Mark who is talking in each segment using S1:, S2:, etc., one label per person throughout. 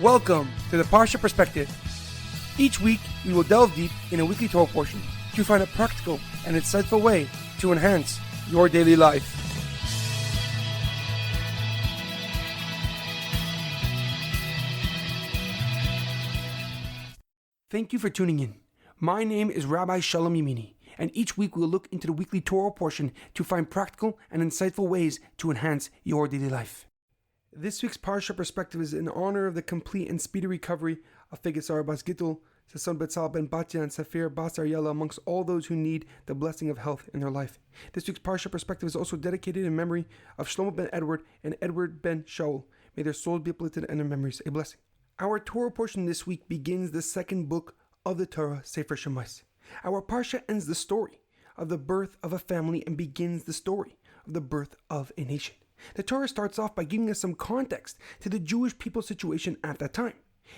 S1: Welcome to the Parsha Perspective. Each week, we will delve deep in a weekly Torah portion to find a practical and insightful way to enhance your daily life. Thank you for tuning in. My name is Rabbi Shalom Yemini, and each week we will look into the weekly Torah portion to find practical and insightful ways to enhance your daily life. This week's Parsha Perspective is in honor of the complete and speedy recovery of Fayga Sarah Bas Gittel, Sasson Betzalel Ben Batya, and Sapir Bas Ariela, amongst all those who need the blessing of health in their life. This week's Parsha Perspective is also dedicated in memory of Shlomo ben Edward and Edward ben Shaul. May their souls be uplifted and their memories a blessing. Our Torah portion this week begins the second book of the Torah, Sefer Shemos. Our Parsha ends the story of the birth of a family and begins the story of the birth of a nation. The Torah starts off by giving us some context to the Jewish people's situation at that time.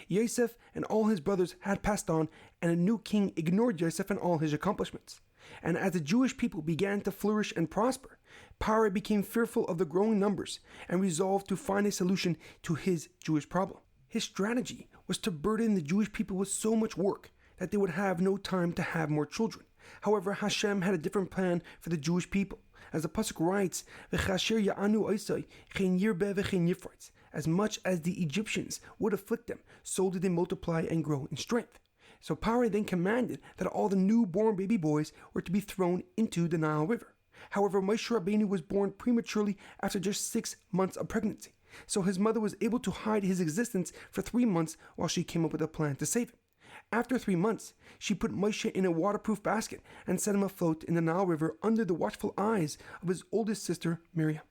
S1: Yosef and all his brothers had passed on, and a new king ignored Yosef and all his accomplishments. And as the Jewish people began to flourish and prosper, Pharaoh became fearful of the growing numbers and resolved to find a solution to his Jewish problem. His strategy was to burden the Jewish people with so much work that they would have no time to have more children. However, Hashem had a different plan for the Jewish people. As the pasuk writes, "V'chasher ya'anu oisai, chen yirbe v'chen yifratz." As much as the Egyptians would afflict them, so did they multiply and grow in strength. So Pharaoh then commanded that all the newborn baby boys were to be thrown into the Nile River. However, Moshe Rabbeinu was born prematurely after just 6 months of pregnancy. So his mother was able to hide his existence for 3 months while she came up with a plan to save him. After 3 months, she put Moshe in a waterproof basket and set him afloat in the Nile River under the watchful eyes of his oldest sister, Miriam.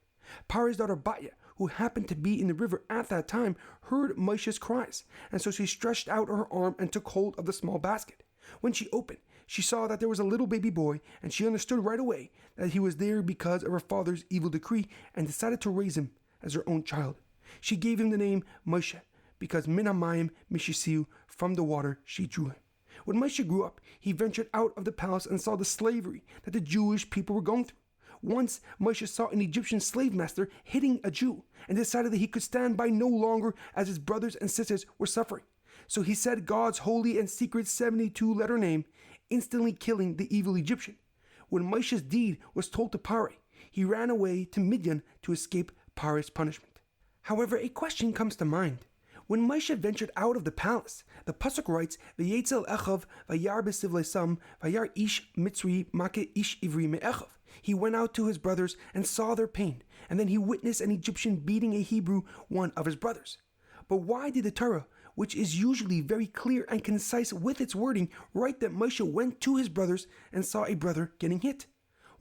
S1: Pharaoh's daughter Batya, who happened to be in the river at that time, heard Moshe's cries, and so she stretched out her arm and took hold of the small basket. When she opened, she saw that there was a little baby boy, and she understood right away that he was there because of her father's evil decree and decided to raise him as her own child. She gave him the name Moshe, because min hamayim mishisiu, from the water she drew him. When Moshe grew up, he ventured out of the palace and saw the slavery that the Jewish people were going through. Once, Moshe saw an Egyptian slave master hitting a Jew and decided that he could stand by no longer as his brothers and sisters were suffering. So he said God's holy and secret 72-letter name, instantly killing the evil Egyptian. When Moshe's deed was told to Pharaoh, he ran away to Midian to escape Pharaoh's punishment. However, a question comes to mind. When Moshe ventured out of the palace, the pasuk writes, "V'yetzel echav v'yar b'siv le'sam v'yar ish mitzri make ish ivri me'echav." He went out to his brothers and saw their pain, and then he witnessed an Egyptian beating a Hebrew, one of his brothers. But why did the Torah, which is usually very clear and concise with its wording, write that Moshe went to his brothers and saw a brother getting hit?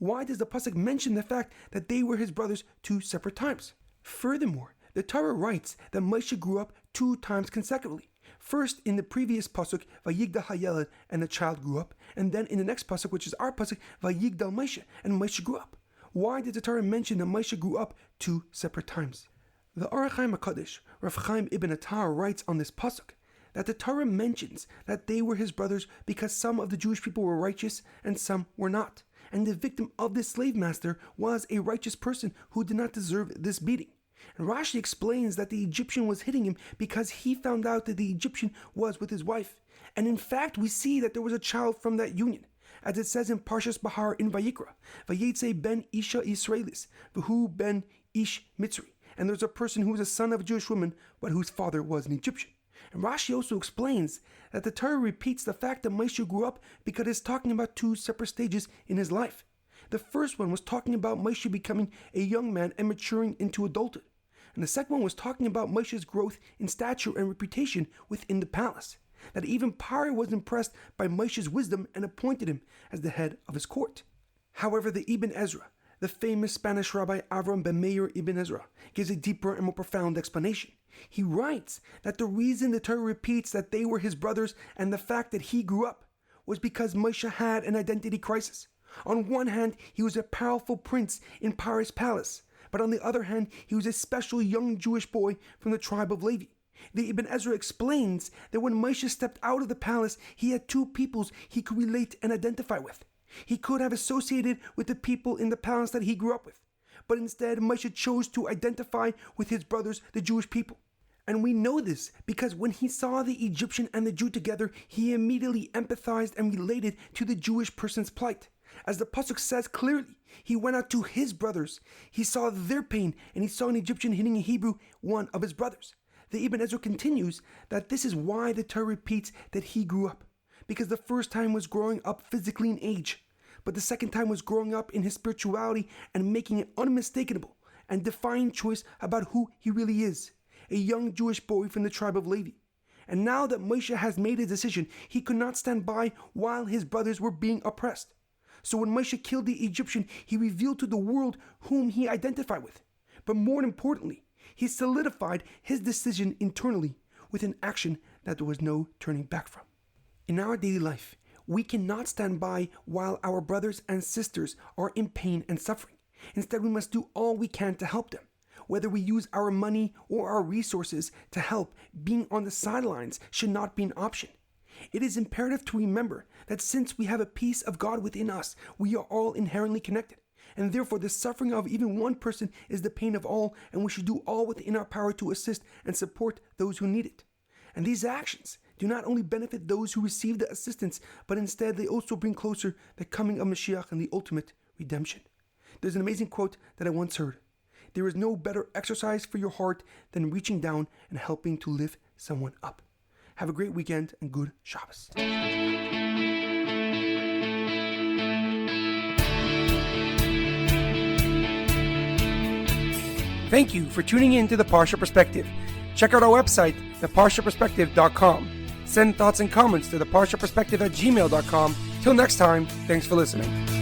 S1: Why does the pasuk mention the fact that they were his brothers 2 separate times? Furthermore, the Torah writes that Moshe grew up 2 times consecutively. First, in the previous pasuk, Vayigdal Hayeled, and the child grew up, and then in the next pasuk, which is our pasuk, Vayigdal Moshe, and Moshe grew up. Why did the Torah mention that Moshe grew up 2 separate times? The Orach Chaim HaKadosh, Rav Chaim Ibn Attar, writes on this pasuk that the Torah mentions that they were his brothers because some of the Jewish people were righteous and some were not, and the victim of this slave master was a righteous person who did not deserve this beating. And Rashi explains that the Egyptian was hitting him because he found out that the Egyptian was with his wife. And in fact, we see that there was a child from that union. As it says in Parshas Bahar in Vayikra, Vayetze ben Isha Israelis, V'hu ben Ish Mitzri. And there's a person who was a son of a Jewish woman, but whose father was an Egyptian. And Rashi also explains that the Torah repeats the fact that Moshe grew up because it's talking about 2 separate stages in his life. The first one was talking about Moshe becoming a young man and maturing into adulthood. And the second one was talking about Moshe's growth in stature and reputation within the palace. That even Pharaoh was impressed by Moshe's wisdom and appointed him as the head of his court. However, the Ibn Ezra, the famous Spanish rabbi Avram ben Meir Ibn Ezra, gives a deeper and more profound explanation. He writes that the reason the Torah repeats that they were his brothers and the fact that he grew up was because Moshe had an identity crisis. On one hand, he was a powerful prince in Pharaoh's palace, but on the other hand, he was a special young Jewish boy from the tribe of Levi. The Ibn Ezra explains that when Moshe stepped out of the palace, he had 2 peoples he could relate and identify with. He could have associated with the people in the palace that he grew up with, but instead Moshe chose to identify with his brothers, the Jewish people. And we know this because when he saw the Egyptian and the Jew together, he immediately empathized and related to the Jewish person's plight. As the pasuk says clearly, he went out to his brothers. He saw their pain, and he saw an Egyptian hitting a Hebrew, one of his brothers. The Ibn Ezra continues that this is why the Torah repeats that he grew up, because the first time was growing up physically in age, but the second time was growing up in his spirituality and making an unmistakable and defiant choice about who he really is, a young Jewish boy from the tribe of Levi. And now that Moshe has made his decision, he could not stand by while his brothers were being oppressed. So when Moshe killed the Egyptian, he revealed to the world whom he identified with. But more importantly, he solidified his decision internally with an action that there was no turning back from. In our daily life, we cannot stand by while our brothers and sisters are in pain and suffering. Instead, we must do all we can to help them. Whether we use our money or our resources to help, being on the sidelines should not be an option. It is imperative to remember that since we have a piece of God within us, we are all inherently connected. And therefore, the suffering of even one person is the pain of all, and we should do all within our power to assist and support those who need it. And these actions do not only benefit those who receive the assistance, but instead they also bring closer the coming of Mashiach and the ultimate redemption. There's an amazing quote that I once heard. There is no better exercise for your heart than reaching down and helping to lift someone up. Have a great weekend and good Shabbos. Thank you for tuning in to the Parsha Perspective. Check out our website, theparshaperspective.com. Send thoughts and comments to theparshaperspective@gmail.com. Till next time, thanks for listening.